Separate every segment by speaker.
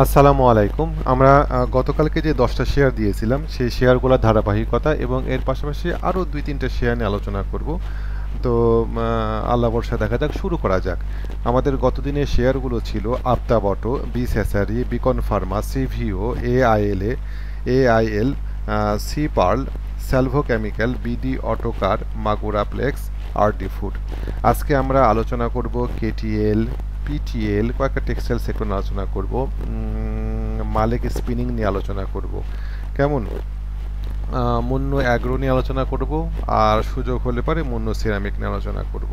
Speaker 1: আসসালামু আলাইকুম। আমরা গতকালকে যে 10টা শেয়ার দিয়েছিলাম সেই শেয়ারগুলোর ধারাবাহিকতা এবং এর পাশাপাশি আরও 2-3টা শেয়ার নিয়ে আলোচনা করব। তো আল্লাহ ভরসা দেখা যাক, শুরু করা যাক। আমাদের গত দিনের শেয়ারগুলো ছিল আফতাব অটো, বি স্যাসারি, Beacon pharma, CVO, AIL, C Pearl, Salvo chemical, BD Autocar, Magura Plex, RD food. আজকে আমরা আলোচনা করব কেটিএল, পিটিএল, কয়েকটা টেক্সটাইল সেক্টর নিয়ে আলোচনা করব, মালিক স্পিনিং নিয়ে আলোচনা করব। কেমন? মুন্ন অ্যাগ্রো নিয়ে আলোচনা করব, আর সুযোগ হলে পরে মুন্ন সিরামিক নিয়ে আলোচনা করব।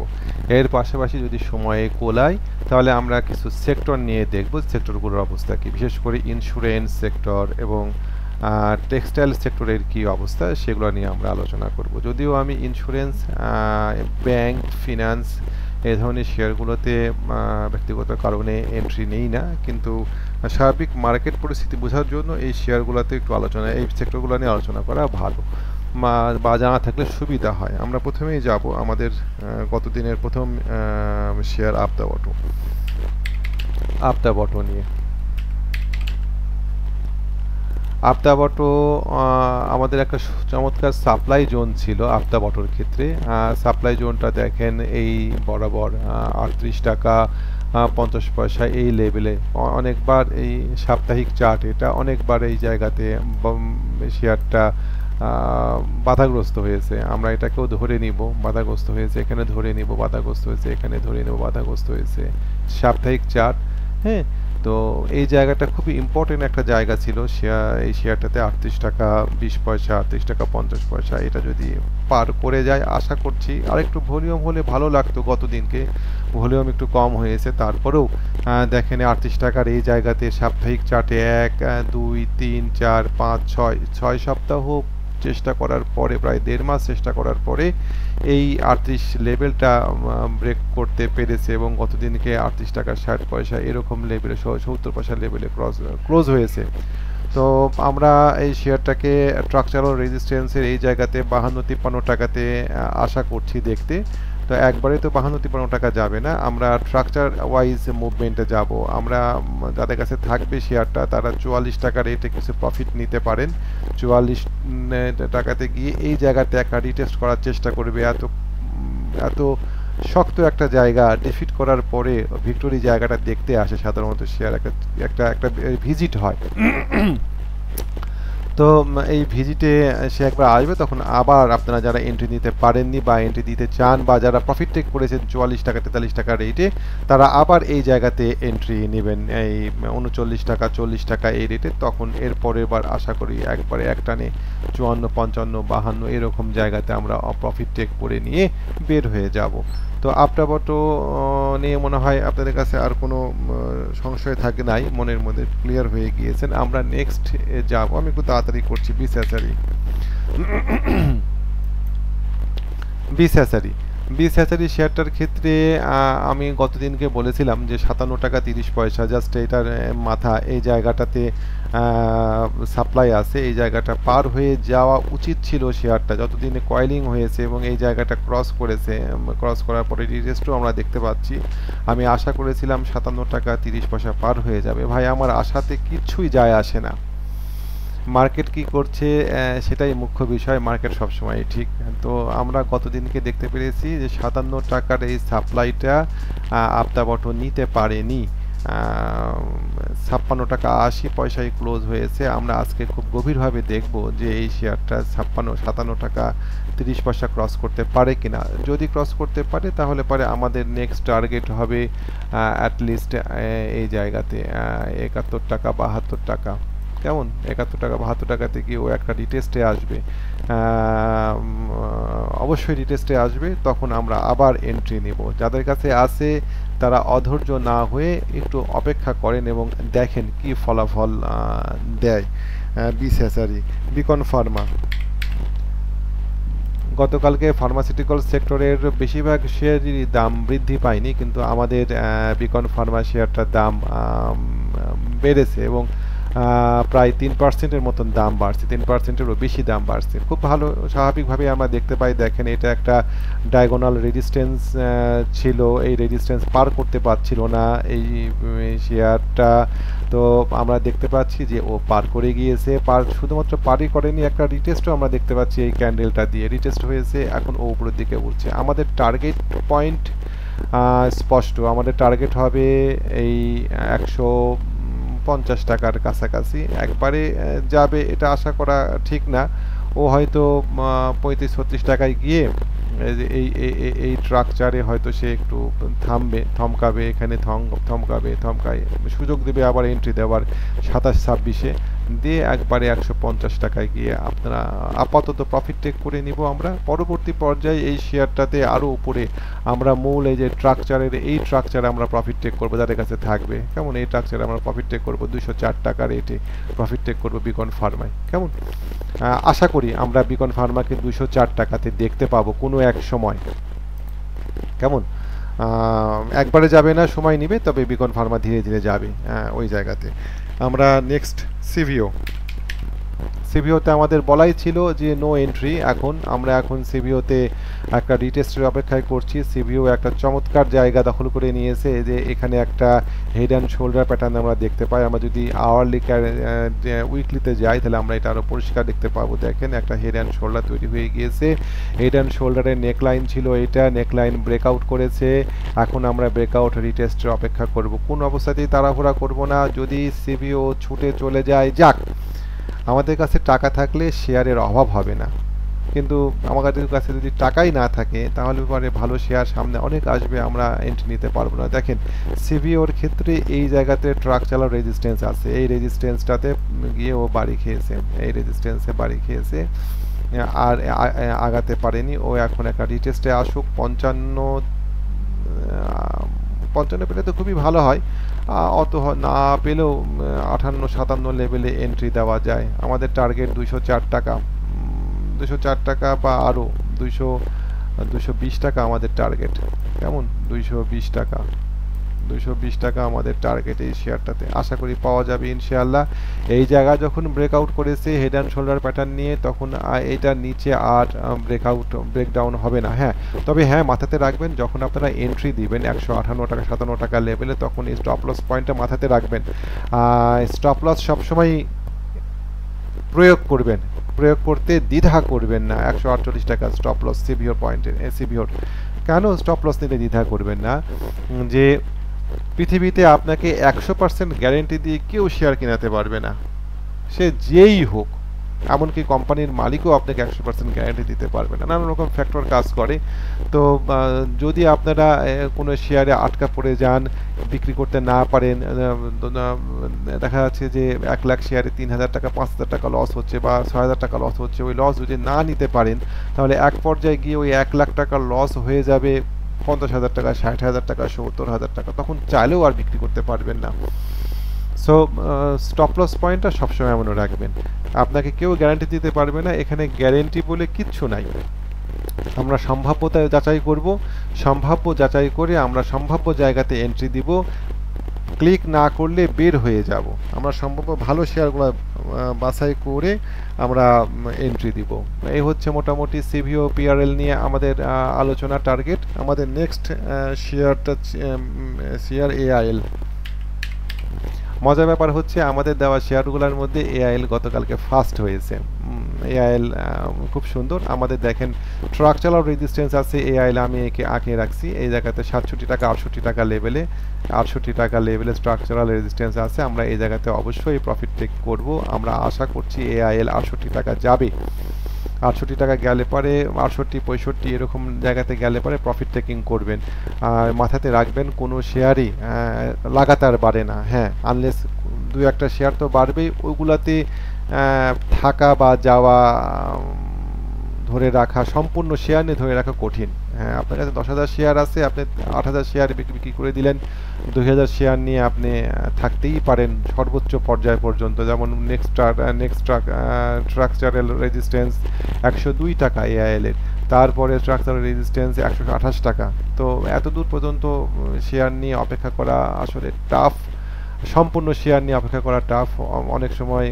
Speaker 1: এর পাশাপাশি যদি সময়ে কোলায় তাহলে আমরা কিছু সেক্টর নিয়ে দেখব, সেক্টরগুলোর অবস্থা কি, বিশেষ করে ইন্স্যুরেন্স সেক্টর এবং টেক্সটাইল সেক্টরের কি অবস্থা সেগুলো নিয়ে আমরা আলোচনা করব। যদিও আমি ইন্স্যুরেন্স, ব্যাংক, ফিনান্স এই ধরনের শেয়ারগুলোতে ব্যক্তিগত কারণে এন্ট্রি নেই না, কিন্তু সার্বিক মার্কেট পরিস্থিতি বোঝার জন্য এই শেয়ারগুলোতে একটু আলোচনা, এই সেক্টরগুলো নিয়ে আলোচনা করা ভালো বা জানা থাকলে সুবিধা হয়। আমরা প্রথমেই যাব আমাদের গত দিনের প্রথম শেয়ার আফতাব অটো নিয়ে। আফতাব অটো আমাদের একটা চমৎকার সাপ্লাই জোন ছিল আফতাব অটোর ক্ষেত্রে। সাপ্লাই জোনটা দেখেন এই বরাবর 38 টাকা 50 পয়সা এই লেভেলে অনেকবার, এই সাপ্তাহিক চার্ট এটা অনেকবার এই জায়গাতে শেয়ারটা বাধাগ্রস্ত হয়েছে। আমরা এটাকেও ধরে নিব, বাধাগ্রস্ত হয়েছে এখানে, ধরে নিব বাধাগ্রস্ত হয়েছে এখানে, ধরে নিব বাধাগ্রস্ত হয়েছে। সাপ্তাহিক চার্ট, হ্যাঁ। তো এই জায়গাটা খুবই ইম্পর্টেন্ট একটা জায়গা ছিল এই শেয়ারটাতে। 38 টাকা 20 পয়সা, 38 টাকা 50 পয়সা, এটা যদি পার করে যায় আশা করছি আরেকটু ভলিউম হলে ভালো লাগতো। গত দিনকে ভলিউম একটু কম হয়েছে, তারপরেও দেখেন 38 টাকার এই জায়গাতে সাপ্তাহিক চার্টে 1 2 3 4 5 6 সপ্তাহ চেষ্টা করার পরে, প্রায় 1.5 মাস চেষ্টা করার পরে এই 38 লেভেলটা ব্রেক করতে পেরেছে এবং গতদিনকে 38 টাকা 60 পয়সা এরকম লেভেলে, 70 পয়সা লেভেলে ক্লোজ হয়েছে। তো আমরা এই শেয়ারটাকে স্ট্রাকচারাল রেজিস্ট্যান্সের এই জায়গাতে 52-53 টাকাতে আশা করছি দেখতে। তো একবারে তো 52-53 টাকা যাবে না, আমরা স্ট্রাকচার ওয়াইজ মুভমেন্টে যাব। আমরা যাদের কাছে থাকবে শেয়ারটা তারা 44 টাকা রেটে কিছু প্রফিট নিতে পারেন। 44 টাকাতে গিয়ে এই জায়গাতে একটা রিটেস্ট করার চেষ্টা করবে। এত শক্ত একটা জায়গা ডিফিট করার পরে ভিক্টোরি জায়গাটা দেখতে আসে সাধারণত শেয়ার, একটা একটা ভিজিট হয়। তো এই ভিজিটে সে একবার আসবে, তখন আবার আপনারা যারা এন্ট্রি নিতে পারেননি বা এন্ট্রি দিতে চান বা যারা প্রফিট টেক করেছেন 44 টাকা 43 টাকা রেটে, তারা আবার এই জায়গাতে এন্ট্রি নেবেন এই 39 টাকা 40 টাকা এই রেটে। তখন এর পরের বার আশা করি একবারে একটানে 54 55 52 এরকম জায়গাতে আমরা প্রফিট টেক করে নিয়ে বের হয়ে যাব। তো আফতাব অটো নিয়ে মনে হয় আপনাদের কাছে আর কোনো সংশয় থাকে নাই, মনের মধ্যে ক্লিয়ার হয়ে গিয়েছেন। আমরা নেক্সট যাব, আমি একটু তাড়াতাড়ি করছি। বি স্যাচারি শেয়ারটার ক্ষেত্রে আমি গতদিনকে বলেছিলাম যে 57 টাকা 30 পয়সা, জাস্ট এটার মাথা এই জায়গাটাতে সাপ্লাই আছে, এই জায়গাটা পার হয়ে যাওয়া উচিত ছিল শেয়ারটা, যতদিনে কয়েলিং হয়েছে এবং এই জায়গাটা ক্রস করেছে। ক্রস করার পরে রিটেস্টও আমরা দেখতে পাচ্ছি। আমি আশা করেছিলাম 57 টাকা 30 পয়সা পার হয়ে যাবে। ভাই, আমার আশাতে কিচ্ছুই যায় আসে না, মার্কেট কি করছে সেটাই মুখ্য বিষয়। মার্কেট সবসময় ঠিক। তো আমরা গতদিনকে দেখতে পেরেছি যে 57 টাকার এই সাপ্লাইটা আফতাব অটো নিতে পারেনি। 56 টাকা 80 পয়সায় ক্লোজ হয়েছে। আমরা আজকে খুব গভীরভাবে দেখব যে এই শেয়ারটা 57 টাকা 30 পয়সা ক্রস করতে পারে কিনা। যদি ক্রস করতে পারে তাহলে পরে আমাদের নেক্সট টার্গেট হবে অ্যাটলিস্ট এই জায়গাতে 71 টাকা 72 টাকা। কেমন? 71 টাকা 72 টাকাতে গিয়ে ও একটা রিটেস্টে আসবে, অবশ্যই রিটেস্টে আসবে। তখন আমরা আবার এন্ট্রি নেব। যাদের কাছে আছে তারা অধৈর্য না হয়ে একটু অপেক্ষা করেন এবং দেখেন কি ফলাফল দেয়। বি স্যাচারি, বিকন ফার্মা, গতকালকে ফার্মাসিউটিক্যাল সেক্টরের বেশিরভাগ শেয়ারেরই দাম বৃদ্ধি পায়নি, কিন্তু আমাদের বিকন ফার্মা শেয়ারটার দাম বেড়েছে এবং প্রায় 3%-এর মতন দাম বাড়ছে, 3%-এরও বেশি দাম বাড়ছে। খুব ভালো, স্বাভাবিকভাবে আমরা দেখতে পাই। দেখেন এটা একটা ডায়াগোনাল রেজিস্ট্যান্স ছিল, এই রেজিস্ট্যান্স পার করতে পারছিল না এই শেয়ারটা। তো আমরা দেখতে পাচ্ছি যে ও পার করে গিয়েছে, শুধুমাত্র পারই করেনি, একটা রিটেস্টও আমরা দেখতে পাচ্ছি এই ক্যান্ডেলটা দিয়ে রিটেস্ট হয়েছে। এখন ও উপরের দিকে উঠছে। আমাদের টার্গেট পয়েন্ট স্পষ্ট, আমাদের টার্গেট হবে এই 150 টাকার কাছাকাছি। একবারে যাবে এটা আশা করা ঠিক না। ও হয়তো 35-36 টাকায় গিয়ে এই স্ট্রাকচারে হয়তো সে একটু থমকাবে, এখানে থমকায় সুযোগ দেবে আবার এন্ট্রি দেওয়ার 27-26-এ দিয়ে একবারে 150 টাকায় গিয়ে আপনারা আপাতত প্রফিট টেক করে নিব আমরা। পরবর্তী পর্যায়ে এই শেয়ারটাতে আরও উপরে আমরা মূল এই যে স্ট্রাকচারে আমরা প্রফিট টেক করবো, যাদের কাছে থাকবে। কেমন, এই স্ট্রাকচারে আমরা প্রফিট টেক করবো 204 টাকা রেটে প্রফিট টেক করবো বিকন ফার্মায়। কেমন, আশা করি আমরা বিকন ফার্মাকে 204 টাকাতে দেখতে পাবো কোনো এক সময়। কেমন, একবারে যাবে না, সময় নিবে, তবে বিকন ফার্মা ধীরে ধীরে যাবে ওই জায়গাতে। আমরা নেক্সট সিভিওতে আমাদের বলাই ছিল যে নো এন্ট্রি। আমরা এখন সিভিওতে একটা রিটেস্টের অপেক্ষায় করছি। সিভিও একটা চমৎকার জায়গা দখল করে নিয়েছে, যে এখানে একটা হেড অ্যান্ড শোল্ডার প্যাটার্ন আমরা দেখতে পাই। আমরা যদি আওয়ারলি উইকলিতে যাই তাহলে আমরা এটা আরও পরিষ্কার দেখতে পাবো। দেখেন একটা হেড অ্যান্ড শোল্ডার তৈরি হয়ে গিয়েছে। হেড অ্যান্ড শোল্ডারের নেকলাইন ছিল এটা, নেকলাইন ব্রেকআউট করেছে। এখন আমরা ব্রেকআউট রিটেস্টের অপেক্ষা করব। কোন অবস্থাতেই তাড়াহুড়া করব না। যদি সিভিও ছুটে চলে যায়, যাক, আমাদের কাছে টাকা থাকলে শেয়ারের অভাব হবে না। কিন্তু আমাদের কাছে যদি টাকাই না থাকে তাহলে পরে ভালো শেয়ার সামনে অনেক আসবে, আমরা এন্ট্রি নিতে পারবো না। দেখেন সিভিওর ক্ষেত্রে এই জায়গাতে ট্রাক চালার রেজিস্ট্যান্স আছে, এই রেজিস্ট্যান্সটাতে গিয়ে ও বাড়ি খেয়েছে, এই রেজিস্ট্যান্সে বাড়ি খেয়েছে আর আগাতে পারেনি। ও এখন একটা রিটেস্টে আসুক। 55 পেলে তো খুবই ভালো হয়, অত না পেলেও 58-57 লেভেলে এন্ট্রি দেওয়া যায়। আমাদের টার্গেট 204 টাকা, 204 টাকা বা আরও 220 টাকা আমাদের টার্গেট। কেমন, 220 টাকা আমাদের টার্গেট এই শেয়ারটাতে। আশা করি পাওয়া যাবে ইনশাআল্লাহ। এই জায়গা যখন ব্রেকআউট করেছে হেড অ্যান্ড শোল্ডার প্যাটার্ন নিয়ে, তখন এটা নিচে আর ব্রেকডাউন হবে না। তবে মাথাতে রাখবেন, যখন আপনারা এন্ট্রি দিবেন 158 টাকা 57 টাকা লেভেলে, তখন এই স্টপ লস পয়েন্টটা মাথাতে রাখবেন। স্টপ লস সবসময় প্রয়োগ করতে দ্বিধা করবেন না। 148 টাকা স্টপ লস সিভিওর পয়েন্টে, সিভিওর কেন স্টপ লস নিতে দ্বিধা করবেন না? যে পৃথিবীতে আপনাকে 100% গ্যারেন্টি দিয়ে কেউ শেয়ার কিনাতে পারবে না, সে যেই হোক। এমনকি কোম্পানির মালিকও আপনাকে 100% গ্যারেন্টি দিতে পারবে না, নানান রকম ফ্যাক্টর কাজ করে। তো যদি আপনারা কোনো শেয়ারে আটকা পড়ে যান, বিক্রি করতে না পারেন, দেখা যাচ্ছে যে 1 লাখ শেয়ারে 3,000 টাকা 5,000 টাকা লস হচ্ছে বা 6,000 টাকা লস হচ্ছে, ওই লস যদি না নিতে পারেন তাহলে এক পর্যায়ে গিয়ে ওই 1 লাখ টাকা লস হয়ে যাবে 50,000 টাকা, 60,000 টাকা, 70,000 টাকা। তখন চাইলেও আর বিক্রি করতে পারবেন না। সো স্টপ লস পয়েন্টটা সবসময় মনে রাখবেন। আপনাকে কেউ গ্যারান্টি দিতে পারবে না, এখানে গ্যারেন্টি বলে কিচ্ছু নাই। আমরা সম্ভাব্যতা যাচাই করব, সম্ভাব্য যাচাই করে আমরা সম্ভাব্য জায়গাতে এন্ট্রি দিব। ক্লিক না করলে বের হয়ে যাব। আমরা সম্ভাব্য ভালো শেয়ারগুলো বাছাই করে আমরা এন্ট্রি দিব। এই হচ্ছে মোটামুটি সিভিও পিআরএল নিয়ে আমাদের আলোচনা টার্গেট। আমাদের নেক্সট শেয়ার এআইএল। মজার ব্যাপার হচ্ছে আমাদের দেওয়া শেয়ারগুলোর মধ্যে এআইএল গতকালকে ফার্স্ট হয়েছে। এআইএল খুব সুন্দর। আমাদের দেখেন ট্রাক চালার রেজিস্ট্যান্স আছে এআইএল, আমি একে আঁকে রাখছি এই জায়গাতে 67 টাকা 68 টাকা লেভেলে, 68 টাকা লেভেলে স্ট্রাকচারাল রেজিস্ট্যান্স আছে। আমরা এই জায়গাতে অবশ্যই প্রফিট টেক করব। আমরা আশা করছি এআইএল 68 টাকা যাবে। 68 টাকা গেলে পরে 68-65 এরকম জায়গাতে গেলে পরে প্রফিট টেকিং করবেন। আর মাথাতে রাখবেন কোনো শেয়ারই লাগাতার বাড়ে না। আনলেস 2-1টা শেয়ার তো বাড়বেই, ওইগুলাতে থাকা বা যাওয়া, ধরে রাখা, সম্পূর্ণ শেয়ার নিয়ে ধরে রাখা কঠিন। আপনার কাছে 10,000 শেয়ার আছে, আপনি 8,000 শেয়ার বিক্রি করে দিলেন, 2,000 শেয়ার নিয়ে আপনি থাকতেই পারেন সর্বোচ্চ পর্যায় পর্যন্ত। যেমন নেক্সট স্ট্রাকচারাল রেজিস্ট্যান্স 102 টাকা এআইএল এর, তারপরে স্ট্রাকচারাল রেজিস্ট্যান্স 128 টাকা। তো এত দূর পর্যন্ত শেয়ার নিয়ে অপেক্ষা করা আসলে টাফ। সম্পূর্ণ শেয়ার নিয়ে অপেক্ষা করা টাফ। অনেক সময়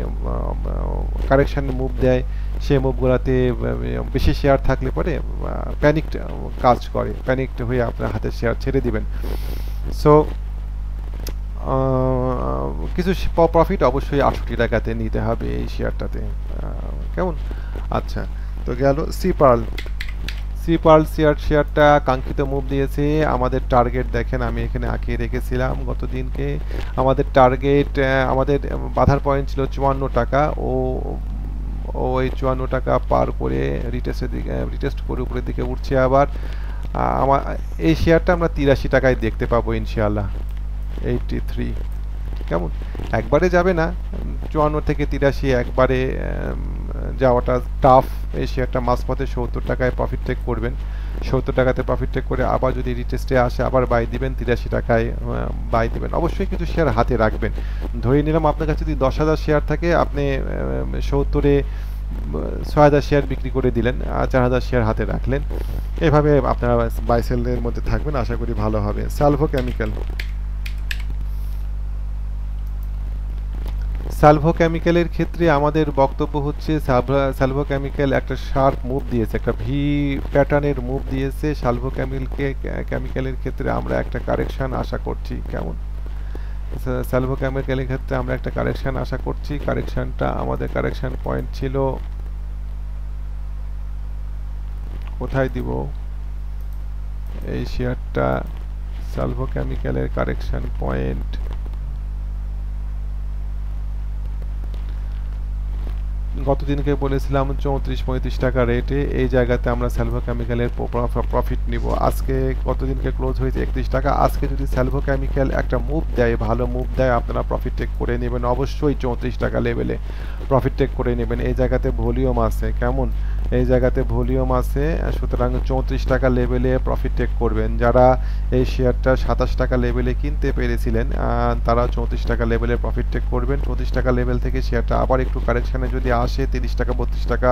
Speaker 1: কারেকশানে মুভ দেয়, সেই মুভগুলোতে বেশি শেয়ার থাকলে পরে প্যানিকড কাজ করে, প্যানিকড হয়ে আপনার হাতে শেয়ার ছেড়ে দিবেন। সো কিছু প্রফিট অবশ্যই 68 টাকাতে নিতে হবে এই শেয়ারটাতে, কেমন? আচ্ছা, তো গেল সি পার্ল শেয়ারটা কাঙ্ক্ষিত মুভ দিয়েছে। আমাদের টার্গেট দেখেন আমি এখানে আঁকিয়ে রেখেছিলাম গত দিনকে। আমাদের টার্গেট, আমাদের বাধার পয়েন্ট ছিল 54 টাকা। ও ওই 54 টাকা পার করে রিটেস্ট করে উপরের দিকে উঠছে আবার। আমার এই শেয়ারটা আমরা 83 টাকায় দেখতে পাবো ইনশাআল্লাহ। 83, কেমন? একবারে যাবে না, 54 থেকে 83 একবারে যাওয়াটা টাফ। এই শেয়ারটা মাঝপথে 70 টাকায় প্রফিট টেক করবেন, 70 টাকাতে প্রফিট টেক করে আবার যদি রিটেস্টে আসে আবার বাই দিবেন, 83 টাকায় বাই দিবেন। অবশ্যই কিছু শেয়ার হাতে রাখবেন। ধরে নিলাম আপনার কাছে যদি 10,000 শেয়ার থাকে, আপনি 70-এ 6,000 শেয়ার বিক্রি করে দিলেন, 4,000 শেয়ার হাতে রাখলেন। এভাবে আপনারা বাই সেলের মধ্যে থাকবেন, আশা করি ভালো হবে। সালভো কেমিক্যালের ক্ষেত্রে আমাদের বক্তব্য হচ্ছে সালভো কেমিক্যাল একটা শার্প মুভ দিয়েছে, একটা ভি প্যাটার্নের মুভ দিয়েছে। সালভো কেমিক্যালের ক্ষেত্রে আমরা একটা কারেকশন আশা করছি, কেমন? সালভো কেমিক্যালের ক্ষেত্রে আমরা একটা কারেকশন আশা করছি। কারেকশনটা আমাদের কারেকশন পয়েন্ট ছিল, কোথায় দিব এই শেয়ারটা? সালভো কেমিক্যালের কারেকশন পয়েন্ট গত দিনকে বলেছিলাম 34-35 টাকা রেটে। এই জায়গাতে আমরা সালভো কেমিক্যালের প্রফিট নিব। আজকে গত দিনকে ক্লোজ হয়েছে 31 টাকা। আজকে যদি সালভো কেমিক্যাল একটা মুভ দেয়, ভালো মুভ দেয়, আপনারা প্রফিট টেক করে নেবেন, অবশ্যই 34 টাকা লেভেলে প্রফিট টেক করে নেবেন। এই জায়গাতে ভলিউম আছে, কেমন? এই জায়গাতে ভলিউম আছে, সুতরাং 34 টাকা লেভেলে প্রফিট টেক করবেন। যারা এই শেয়ারটা 27 টাকা লেভেলে কিনতে পেরেছিলেন, তারা 34 টাকা লেভেলে প্রফিট টেক করবেন। 34 টাকা লেভেল থেকে শেয়ারটা আবার একটু কারেকশানে যদি আসে, 30 টাকা 32 টাকা,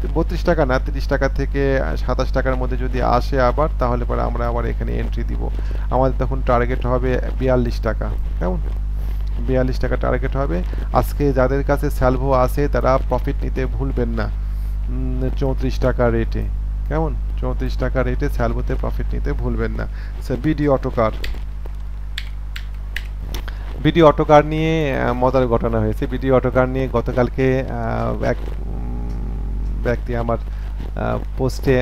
Speaker 1: 32 টাকা না, 30 টাকা থেকে 27 টাকার মধ্যে যদি আসে আবার, তাহলে পরে আমরা আবার এখানে এন্ট্রি দিব। আমাদের তখন টার্গেট হবে 42 টাকা, কেমন? 42 টাকা টার্গেট হবে। আজকে যাদের কাছে সালভো আছে তারা প্রফিট নিতে ভুলবেন না 34 টাকা রেটে, কেমন? 34 টাকা রেটে সালভোতে প্রফিট নিতে ভুলবেন না। বিডি অটোকার নিয়ে মজার ঘটনা হয়েছে। বিডি অটোকার নিয়ে গতকালকে এক ব্যক্তি আমার পোস্টে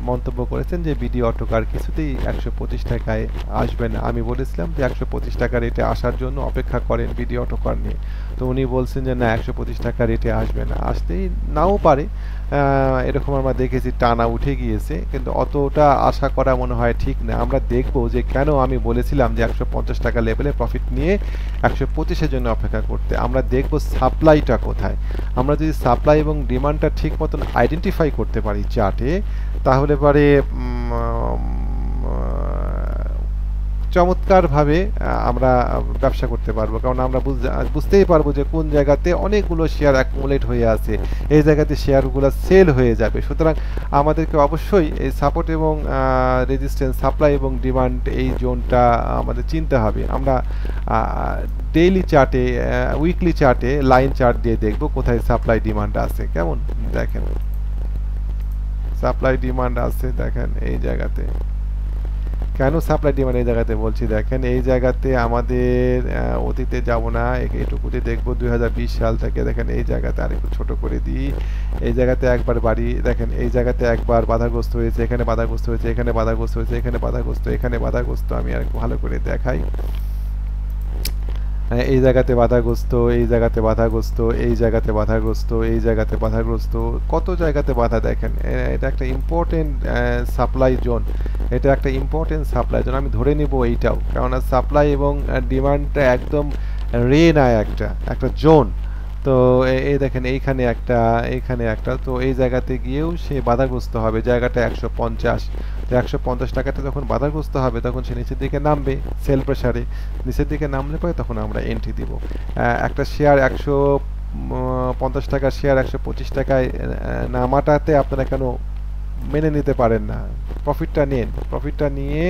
Speaker 1: মন্তব্য করেছেন যে বিডি অটোকার কিছুতেই 125 টাকায় আসবে না। আমি বলেছিলাম যে 125 টাকা রেটে আসার জন্য অপেক্ষা করেন বিডি অটোকার নিয়ে। তো উনি বলছেন যে না, 125 টাকা রেটে আসবে না, আসতেই নাও পারে। এরকম আমরা দেখেছি টানা উঠে গিয়েছে, কিন্তু অতটা আশা করা মনে হয় ঠিক না। আমরা দেখব যে কেন আমি বলেছিলাম যে 150 টাকা লেভেলে প্রফিট নিয়ে 125-এর জন্য অপেক্ষা করতে। আমরা দেখব সাপ্লাইটা কোথায়। আমরা যদি সাপ্লাই এবং ডিমান্ডটা ঠিক মতন আইডেন্টিফাই করতে পারি চার্টে, তাহলে পরে চমৎকারভাবে আমরা ব্যবসা করতে পারবো। কারণ আমরা বুঝতেই পারবো যে কোন জায়গাতে অনেকগুলো শেয়ার অ্যাকুমুলেট হয়ে আছে, এই জায়গাতে শেয়ারগুলো সেল হয়ে যাবে। সুতরাং আমাদেরকে অবশ্যই এই সাপোর্ট এবং রেজিস্ট্যান্স, সাপ্লাই এবং ডিমান্ড, এই জোনটা আমাদের চিনতে হবে। আমরা ডেইলি চার্টে, উইকলি চার্টে লাইন চার্ট দিয়ে দেখব কোথায় সাপ্লাই ডিমান্ড আছে, কেমন? দেখেন সাপ্লাই ডিমান্ড আছে, দেখেন এই জায়গাতে। কেন সাপ্লাই ডিমান্ড এই জায়গাতে বলছি, দেখেন এই জায়গাতে আমাদের অতীতে যাব না, এটুকুতে দেখব 2020 সাল থেকে। দেখেন এই জায়গাতে আরেকটু ছোট করে দিই, এই জায়গাতে একবার বাড়ি, দেখেন এই জায়গাতে একবার বাধাগ্রস্ত হয়েছে, এখানে বাধাগ্রস্ত হয়েছে, এখানে বাধাগ্রস্ত হয়েছে, এখানে বাধাগ্রস্ত, এখানে বাধাগ্রস্ত। আমি আর ভালো করে দেখাই, এই জায়গাতে বাধাগ্রস্ত, এই জায়গাতে বাধাগ্রস্ত, এই জায়গাতে বাধাগ্রস্ত, এই জায়গাতে বাধাগ্রস্ত, কত জায়গাতে বাধা। দেখেন এটা একটা ইম্পর্টেন্ট সাপ্লাই জোন, এটা একটা ইম্পর্টেন্ট সাপ্লাই জোন। আমি ধরে নিব এইটাও, কেননা সাপ্লাই এবং ডিমান্ডটা একদম রে না, একটা জোন। তো এই দেখেন এইখানে একটা, এইখানে একটা, তো এই জায়গাতে গিয়েও সে বাধাগ্রস্ত হবে। জায়গাটা 150, তো 150 টাকাতে যখন বাধাগ্রস্ত হবে তখন সে নিচের দিকে নামবে সেল প্রেসারে। নিচের দিকে নামলে পরে তখন আমরা এন্ট্রি দিব। একটা শেয়ার 150 টাকার শেয়ার 125 টাকায় নামাটাতে আপনারা কেন মেনে নিতে পারেন না? প্রফিটটা নিন, প্রফিটটা নিয়ে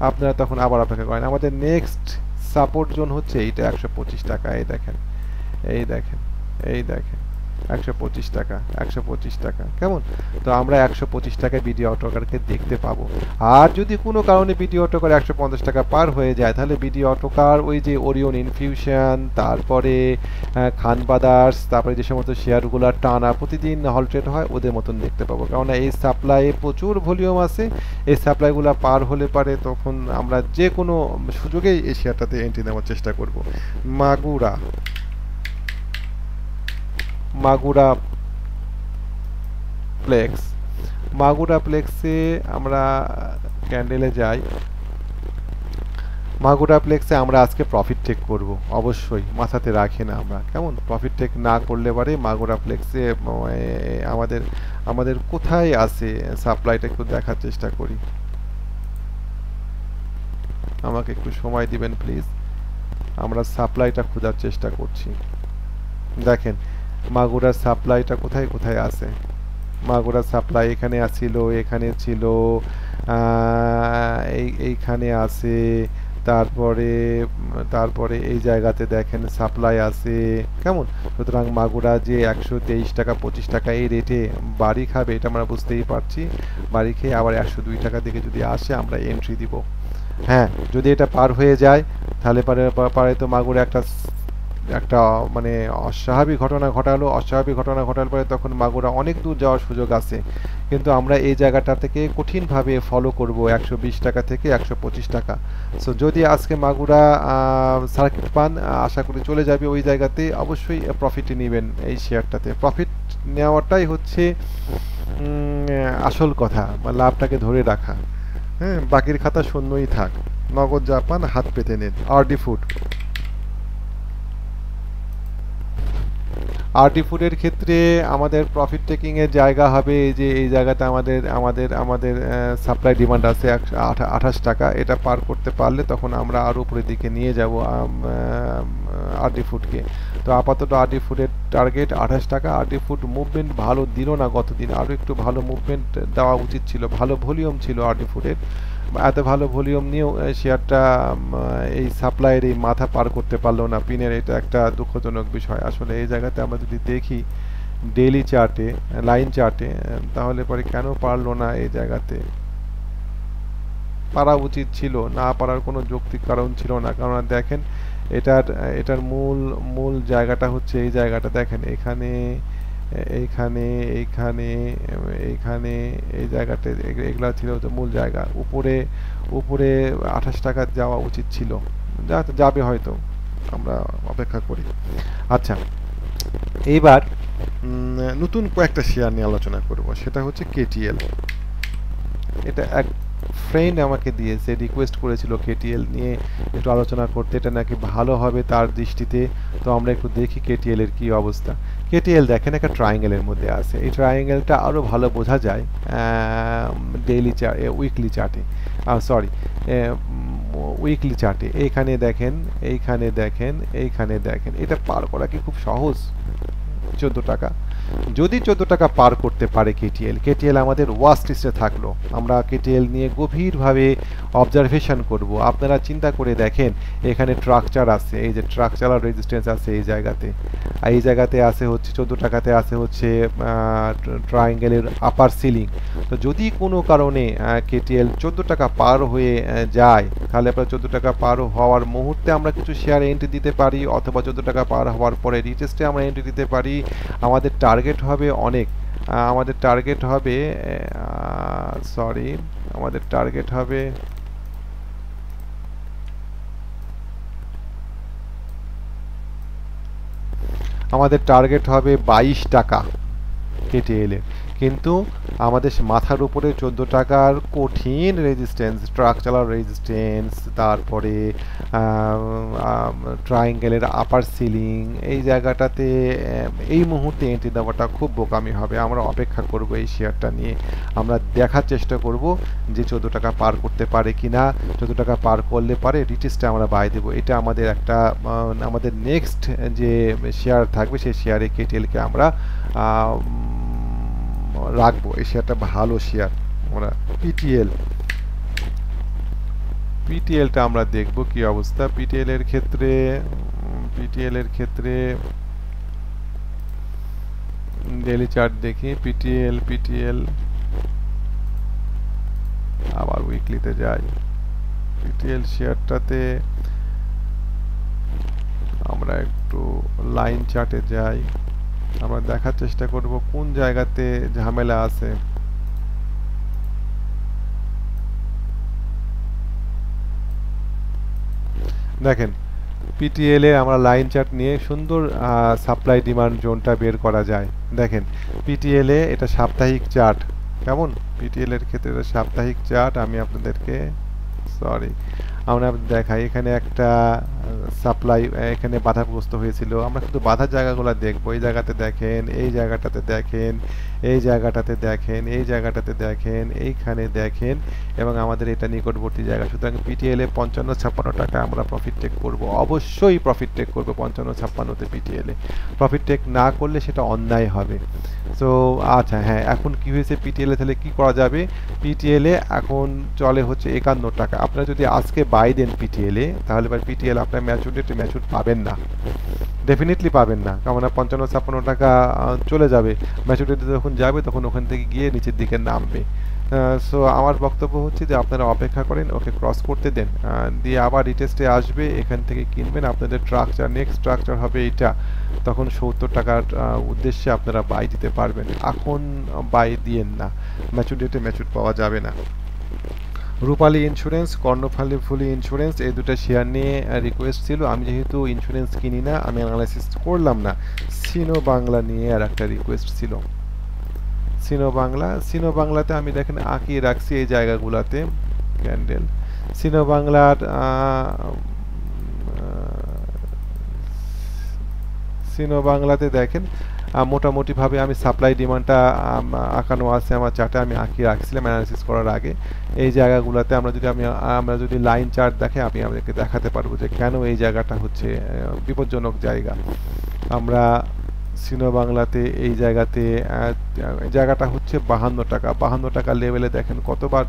Speaker 1: আপনারা তখন আবার অপেক্ষা করেন। আমাদের নেক্সট সাপোর্ট জোন হচ্ছে এইটা 125 টাকা। এই দেখেন, এই দেখেন, এই দেখেন 125 টাকা, 125 টাকা। কেমন? তো আমরা 125 টাকায় বিডি অটোকারকে দেখতে পাবো। আর যদি কোনো কারণে বিডি অটোকার 150 টাকা পার হয়ে যায়, তাহলে বিডি অটোকার ওই যে ওরিয়ন ইনফিউশন, তারপরে খান ব্রাদার্স, তারপরে যে সমস্ত শেয়ারগুলো টানা প্রতিদিন হলটেড হয়, ওদের মতন দেখতে পাবো। কেননা এই সাপ্লাইয়ে প্রচুর ভলিউম আছে। এই সাপ্লাইগুলো পার হলে পারে তখন আমরা যে কোনো সুযোগেই এই শেয়ারটাতে এন্ট্রি নেওয়ার চেষ্টা করব। মাগুরা, মাগুরা প্লেক্স, মাগুরা প্লেক্সে আমরা ক্যান্ডেলে যাই। মাগুরা প্লেক্সে আমরা আজকে প্রফিট টেক করব, অবশ্যই মাথাতে রাখি না আমরা। কেমন? প্রফিট টেক না করলে পারে মাগুরা প্লেক্সে আমাদের আমাদের কোথায় আছে সাপ্লাইটা একটু দেখার চেষ্টা করি। আমাকে একটু সময় দিবেন প্লিজ, আমরা সাপ্লাইটা খোঁজার চেষ্টা করছি। দেখেন মাগুরার সাপ্লাইটা কোথায় কোথায় আছে। মাগুরার সাপ্লাই এখানে ছিল, এখানে ছিল, এইখানে আছে, তারপরে তারপরে এই জায়গাতে দেখেন সাপ্লাই আছে। কেমন? সুতরাং মাগুরা যে 123 টাকা 25 টাকা এই রেটে বাড়ি খাবে এটা আমরা বুঝতেই পারছি। বাড়ি খেয়ে আবার 102 টাকা দিকে যদি আসে আমরা এন্ট্রি দিব। হ্যাঁ, যদি এটা পার হয়ে যায় তাহলে পারে তো মাগুরা একটা মানে অস্বাভাবিক ঘটনা ঘটালো। অস্বাভাবিক ঘটনা ঘটার পরে তখন মাগুরা অনেক দূর যাওয়ার সুযোগ আছে। কিন্তু আমরা এই জায়গাটা থেকে কঠিনভাবে ফলো করব 120 টাকা থেকে 125 টাকা। সো যদি আজকে মাগুরা সার্কিট পান, আশা করি চলে যাবে ওই জায়গাতে। অবশ্যই প্রফিট নেবেন এই শেয়ারটাতে। প্রফিট নেওয়াটাই হচ্ছে আসল কথা, লাভটাকে ধরে রাখা। হ্যাঁ, বাকির খাতা শূন্যই থাক। নগদ যা পান হাত পেতে নেন। আরডি ফুড, আরডি ফুডের ক্ষেত্রে আমাদের প্রফিট টেকিং এর জায়গা হবে এই যে এই জায়গাতে আমাদের আমাদের আমাদের সাপ্লাই ডিমান্ড আছে 28 টাকা। এটা পার করতে পারলে তখন আমরা আরো উপরের দিকে নিয়ে যাব আরডি ফুডকে। তো আপাতত আরডি ফুডের টার্গেট 28 টাকা। আরডি ফুড মুভমেন্ট ভালো দিল না গতদিন, আরো একটু ভালো মুভমেন্ট দেওয়া উচিত ছিল। ভালো ভলিউম ছিল আরডি ফুডের, এত ভালো ভলিউম নিয়েও শেয়ারটা এই সাপ্লাইয়ের এই মাথা পার করতে পারলো না পিনের। এটা একটা দুঃখজনক বিষয়। আসলে এই জায়গাতে আমরা যদি দেখি ডেইলি চার্টে, লাইন চার্টে, তাহলে পরে কেন পারলো না এই জায়গাতে? পারা উচিত ছিল, না পারার কোনো যৌক্তিক কারণ ছিল না। কারণ দেখেন এটার এটার মূল মূল জায়গাটা হচ্ছে এই জায়গাটা। দেখেন এখানে, এইখানে, এইখানে, এইখানে, এই জায়গাতে এগুলা ছিল তো মূল জায়গা। উপরে উপরে 28 টাকা যাওয়া উচিত ছিল, যাবে হয়তো, আমরা অপেক্ষা করি। আচ্ছা, এইবার নতুন কয়েকটা শেয়ার নিয়ে আলোচনা করব। সেটা হচ্ছে কেটিএল। এটা এক ফ্রেন্ড আমাকে দিয়েছে, রিকোয়েস্ট করেছিল কেটিএল নিয়ে একটু আলোচনা করতে। এটা নাকি ভালো হবে তার দৃষ্টিতে। তো আমরা একটু দেখি কেটিএল এর কি অবস্থা। কেটিএল দেখেন একটা ট্রায়াঙ্গেলের মধ্যে আছে। এই ট্রায়াঙ্গেলটা আরো ভালো বোঝা যায় ডেইলি উইকলি চার্টে, সরি উইকলি চার্টে। এইখানে দেখেন, এইখানে দেখেন, এইখানে দেখেন। এটা পার করা কি খুব সহজ? 14 টাকা। যদি 14 টাকা পার করতে পারে কেটিএল, কেটিএল আমাদের ওয়াচ লিস্টে থাকলো। আমরা কেটিএল নিয়ে গভীরভাবে অবজারভেশন করব। আপনারা চিন্তা করে দেখেন, এখানে স্ট্রাকচার আছে, এই যে স্ট্রাকচারাল রেজিস্ট্যান্স আছে এই জায়গাতে। এই জায়গাতে আছে হচ্ছে 14 টাকাতে আছে হচ্ছে ট্রায়াঙ্গেলের আপার সিলিং। তো যদি কোনো কারণে কেটিএল 14 টাকা পার হয়ে যায়, তাহলে আপনার 14 টাকা পার হওয়ার মুহূর্তে আমরা কিছু শেয়ার এন্ট্রি দিতে পারি, অথবা 14 টাকা পার হওয়ার পরে রিটেস্টে আমরা এন্ট্রি দিতে পারি। আমাদের টার্গেট হবে অনেক, আমাদের টার্গেট হবে সরি আমাদের টার্গেট হবে আমাদের টার্গেট হবে 22 টাকা কেটিএল এর। কিন্তু আমাদের মাথার উপরে 14 টাকার কঠিন রেজিস্ট্যান্স, স্ট্রাকচারাল রেজিস্ট্যান্স, তারপরে ট্রায়াঙ্গেলের আপার সিলিং, এই জায়গাটাতে এই মুহূর্তে এন্ট্রি দেওয়াটা খুব বোকামি হবে। আমরা অপেক্ষা করব এই শেয়ারটা নিয়ে। আমরা দেখার চেষ্টা করব যে 14 টাকা পার করতে পারে কিনা। 14 টাকা পার করলে পারে রিটেস্টে আমরা বাই দেবো। এটা আমাদের একটা আমাদের নেক্সট যে শেয়ার থাকবে সেই শেয়ারে কেটিএলকে আমরা রাখবো। এই শেয়ারটা ভালো শেয়ার। আমরা পিটিএল, পিটিএলটা আমরা দেখব কি অবস্থা। পিটিএল এর ক্ষেত্রে ডেইলি চার্ট দেখি। পিটিএল আবার উইকলিতে যাই। পিটিএল শেয়ারটাতে আমরা একটু লাইন চার্টে যাই, আমরা দেখার চেষ্টা করব কোন জায়গাতে ঝামেলা আছে। দেখেন পিটিএল এ আমরা লাইন চার্ট নিয়ে সুন্দর সাপ্লাই ডিমান্ড জোনটা বের করা যায়। দেখেন পিটিএল এ এটা সাপ্তাহিক চার্ট, কেমন? পিটিএল এর ক্ষেত্রে এটা সাপ্তাহিক চার্ট। আমি আপনাদেরকে আমরা দেখাই, এখানে একটা সাপ্লাই এখানে বাধাগ্রস্ত হয়েছিল। আমরা শুধু বাধার জায়গাগুলো দেখবো। এই জায়গাতে দেখেন, এই জায়গাটাতে দেখেন, এই জায়গাটাতে দেখেন, এই জায়গাটাতে দেখেন, এইখানে দেখেন, এবং আমাদের এটা নিকটবর্তী জায়গা। সুতরাং পিটিএল এ 55-56 টাকা আমরা প্রফিট টেক করব, অবশ্যই প্রফিট টেক করব 55-56তে। পিটিএল এ প্রফিট টেক না করলে সেটা অন্যায় হবে। সো আচ্ছা, হ্যাঁ, এখন কি হয়েছে পিটিএল এ, তাহলে কি করা যাবে? পিটিএল এ এখন চলে হচ্ছে 51 টাকা। আপনারা যদি আজকে বাই দেন পিটিএল এ, তাহলে পিটিএল আপনার ম্যাচুর পাবেন না, ডেফিনেটলি পাবেন না। কারণ 55-56 টাকা চলে যাবে, ম্যাচুরিটি যখন যাবে তখন ওখান থেকে গিয়ে নিচের দিকে নামবে। সো আমার বক্তব্য হচ্ছে যে আপনারা অপেক্ষা করেন, ওকে ক্রস করতে দেন, দিয়ে আবার রিটেস্টে আসবে, এখান থেকে কিনবেন। আপনাদের নেক্সট স্ট্রাকচার হবে এইটা, তখন 70 টাকার উদ্দেশ্যে আপনারা বাই দিতে পারবেন। এখন বাই দিয়েন না, ম্যাচুর পাওয়া যাবে না। রূপালী ইন্স্যুরেন্স, কর্ণফুলী ইন্স্যুরেন্স, এই দুটো শেয়ার নিয়ে রিকোয়েস্ট ছিল। আমি যেহেতু ইন্স্যুরেন্স কিনি না, আমি অ্যানালাইসিস করলাম না। সিনো বাংলা নিয়ে আর একটা রিকোয়েস্ট ছিল। সিনো বাংলাতে আমি দেখেন আঁকিয়ে রাখছি এই জায়গাগুলোতে ক্যান্ডেল। সিনো বাংলাতে দেখেন মোটামুটিভাবে আমি সাপ্লাই ডিমান্ডটা আঁকানো আছে আমার চার্টে, আমি আঁকিয়ে রাখছিলাম অ্যানালাইসিস করার আগে। এই জায়গাগুলোতে আমরা যদি লাইন চার্ট দেখে আমি আমাদেরকে দেখাতে পারবো যে কেন এই জায়গাটা হচ্ছে বিপজ্জনক জায়গা। আমরা সিনো বাংলাতে এই জায়গাটা হচ্ছে 52 টাকা লেভেলে দেখেন কতবার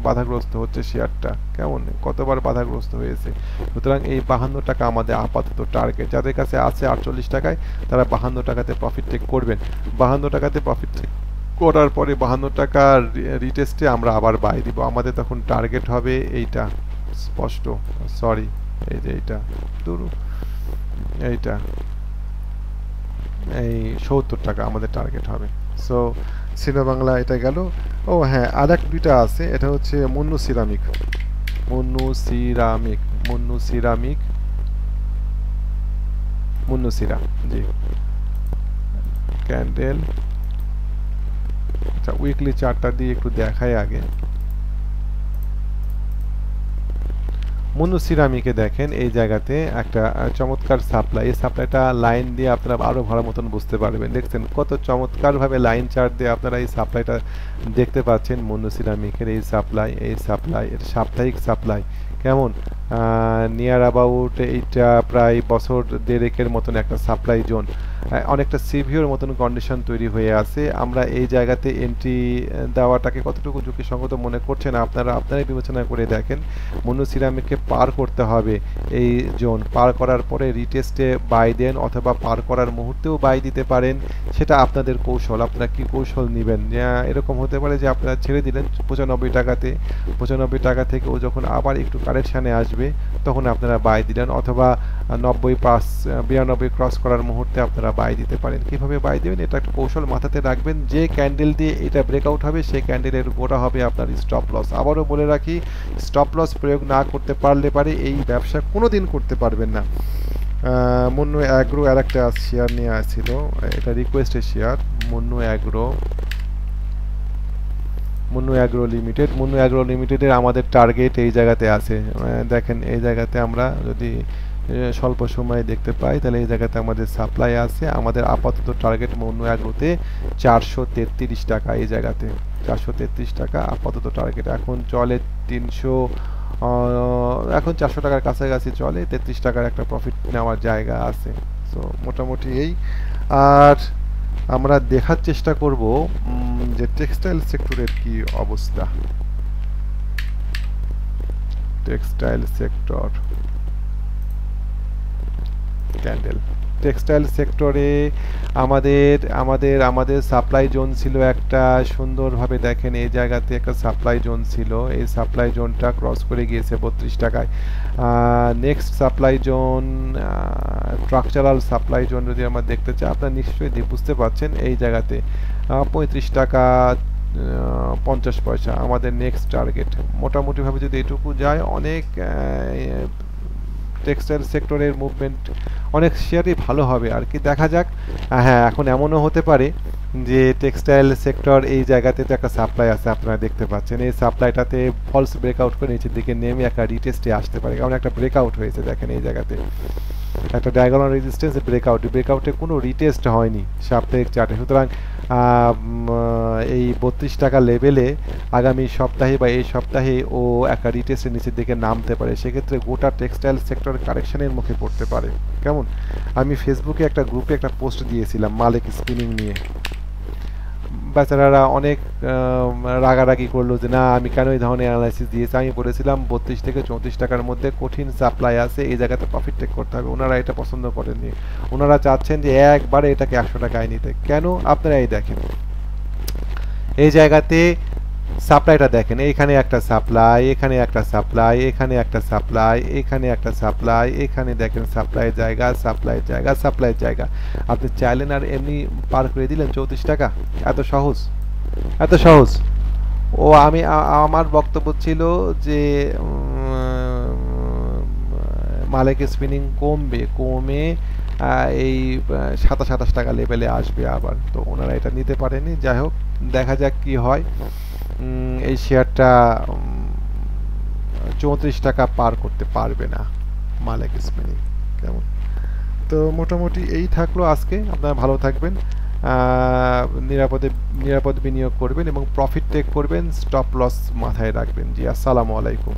Speaker 1: বাধাগ্রস্ত হচ্ছে শেয়ারটা, কেমন কতবার বাধাগ্রস্ত হয়েছে। সুতরাং এই 52 টাকা আমাদের আপাতত টার্গেট। যাদের কাছে আছে 48 টাকায়, তারা 52 টাকাতে প্রফিট টেক করবেন। 52 টাকাতে প্রফিট টেক করার পরে 52 টাকার রিটেস্টে আমরা আবার বাই দিব। আমাদের তখন টার্গেট হবে এইটা, স্পষ্ট, সরি, এই যে এইটা এই 70 টাকা আমাদের টার্গেট হবে। সো সিনো বাংলা এটা গেল। ও হ্যাঁ, আর এক দুইটা আছে, এটা হচ্ছে মুন্নু সিরা, জি, ক্যান্ডেল। আচ্ছা, উইকলি চার্টটা দিয়ে একটু দেখাই আগে। মুন্নু সিরামিকে দেখেন এই জায়গাতে একটা চমৎকার সাপ্লাই। এই সাপ্লাইটা লাইন দিয়ে আপনারা আরো ভালো মতন বুঝতে পারবেন। দেখছেন কত চমৎকারভাবে লাইন চার্ট দিয়ে আপনারা এই সাপ্লাইটা দেখতে পাচ্ছেন। মুন্নু সিরামিকের এই সাপ্লাই এটা সাপ্তাহিক সাপ্লাই, কেমন নিয়ার অ্যাবাউট এইটা প্রায় বছর দেড়েকের মতন একটা সাপ্লাই জোন, অনেকটা সিভিয়র মতন কন্ডিশন তৈরি হয়ে আছে। আমরা এই জায়গাতে এন্ট্রি দেওয়াটাকে কতটুকু ঝুঁকিসঙ্গত মনে করছেন আপনারাই বিবেচনা করে দেখেন। মুন্নু সিরামিককে পার করতে হবে, এই জোন পার করার পরে রিটেস্টে বাই দেন, অথবা পার করার মুহূর্তেও বাই দিতে পারেন। সেটা আপনাদের কৌশল, আপনারা কি কৌশল নেবেন। এরকম হতে পারে যে আপনারা ছেড়ে দিলেন 95 টাকাতে, 95 টাকা থেকে ও যখন আবার একটু কারেকশানে আসবে তখন আপনারা বাই দিলেন, অথবা 92 ক্রস করার মুহূর্তে আপনারা বাই দিতে পারেন। কিভাবে বাই দেবেন এটা একটা কৌশল মাথাতে রাখবেন। যে ক্যান্ডেল দিয়ে এটা ব্রেকআউট হবে সেই ক্যান্ডেলের গোড়া হবে আপনার স্টপ লস। আবারও বলে রাখি, স্টপ লস প্রয়োগ না করতে পারলে এই ব্যবসা কোনোদিন করতে পারবেন না। মুন্নু অ্যাগ্রো আর একটা শেয়ার নিয়ে আসছিল, এটা রিকোয়েস্টের শেয়ার, মুন্নু অ্যাগ্রো লিমিটেডের আমাদের টার্গেট এই জায়গাতে আছে। দেখেন এই জায়গাতে আমরা যদি স্বল্প সময়ে দেখতে পাই তাহলে এই জায়গাতে আমাদের সাপ্লাই আছে। আমাদের আপাতত টার্গেট মুন্নু অ্যাগ্রোতে 433 টাকা, এই জায়গাতে 433 টাকা আপাতত টার্গেট। এখন চলে 400 টাকার কাছাকাছি চলে, 33 টাকার একটা প্রফিট নেওয়ার জায়গা আছে। সো মোটামুটি এই। আর আমরা দেখার চেষ্টা করব যে টেক্সটাইল সেক্টরের কি অবস্থা। Textile sector, candle. টেক্সটাইল সেক্টরে আমাদের আমাদের আমাদের সাপ্লাই জোন ছিল একটা, সুন্দরভাবে দেখেন এই জায়গাতে একটা সাপ্লাই জোন ছিল, এই সাপ্লাই জোনটা ক্রস করে গিয়েছে 32 টাকায়। Next supply zone, structural supply zone যদি আমরা দেখতে চাই, আপনারা নিশ্চয়ই বুঝতে পারছেন এই জায়গাতে 35 টাকা 50 পয়সা আমাদের নেক্সট টার্গেট। মোটামুটিভাবে যদি এটুকু যায়, অনেক টেক্সটাইল সেক্টরের মুভমেন্ট অনেক শেয়ারই ভালো হবে আর কি, দেখা যাক। হ্যাঁ, এখন এমনও হতে পারে যে টেক্সটাইল সেক্টর এই জায়গাতে তো একটা সাপ্লাই আছে, আপনারা দেখতে পাচ্ছেন এই সাপ্লাইটাতে ফলস ব্রেকআউট করে নিচের দিকে নেমে একটা রিটেস্টে আসতে পারে, কারণ একটা ব্রেকআউট হয়েছে দেখেন এই জায়গাতে একটা ডায়াগোনাল রেজিস্ট্যান্স ব্রেকআউটে কোনো রিটেস্ট হয়নি সাপ্তাহিক চার্টে। সুতরাং এই 32 টাকা লেভেলে আগামী সপ্তাহে বা এই সপ্তাহে ও একটা রিটেস্টের নিচের দিকে নামতে পারে, সেক্ষেত্রে গোটা টেক্সটাইল সেক্টর কারেকশনের মুখে পড়তে পারে। কেমন, আমি ফেসবুকে একটা গ্রুপে একটা পোস্ট দিয়েছিলাম মালিক স্পিনিং নিয়ে, বেচারারা অনেক রাগারাগি করলো যে না আমি কেন এই ধরনের অ্যানালাইসিস দিয়েছি। আমি বলেছিলাম 32 থেকে 34 টাকার মধ্যে কঠিন সাপ্লাই আছে, এই জায়গাতে প্রফিট টেক করতে হবে। ওনারা এটা পছন্দ করেননি, ওনারা চাচ্ছেন যে একবারে এটাকে 100 টাকায় নিতে। কেন, আপনারা এই দেখেন এই জায়গাতে সাপ্লাইটা দেখেন, এইখানে একটা সাপ্লাই, এখানে একটা সাপ্লাই, এখানে একটা সাপ্লাই, এখানে একটা সাপ্লাই, এখানে দেখেন সাপ্লাই জায়গা, সাপ্লাই জায়গা, সাপ্লাই জায়গা। আপনি চাইলেন আর এমনি পার করে দিলেন 34 টাকা, এত সহজ, এত সহজ। ও আমি আমার বক্তব্য ছিল যে মালিক স্পিনিং কমবে, কমে এই 27 টাকা লেভেলে আসবে আবার, তো ওনারা এটা নিতে পারেনি। যাই হোক, দেখা যাক কি হয়। এই শেয়ারটা 34 টাকা পার করতে পারবে না মালিক স্পিনিং। কেমন, তো মোটামুটি এই থাকলো আজকে। আপনারা ভালো থাকবেন, নিরাপদ বিনিয়োগ করবেন এবং প্রফিট টেক করবেন, স্টপ লস মাথায় রাখবেন। জি, আসসালামু আলাইকুম।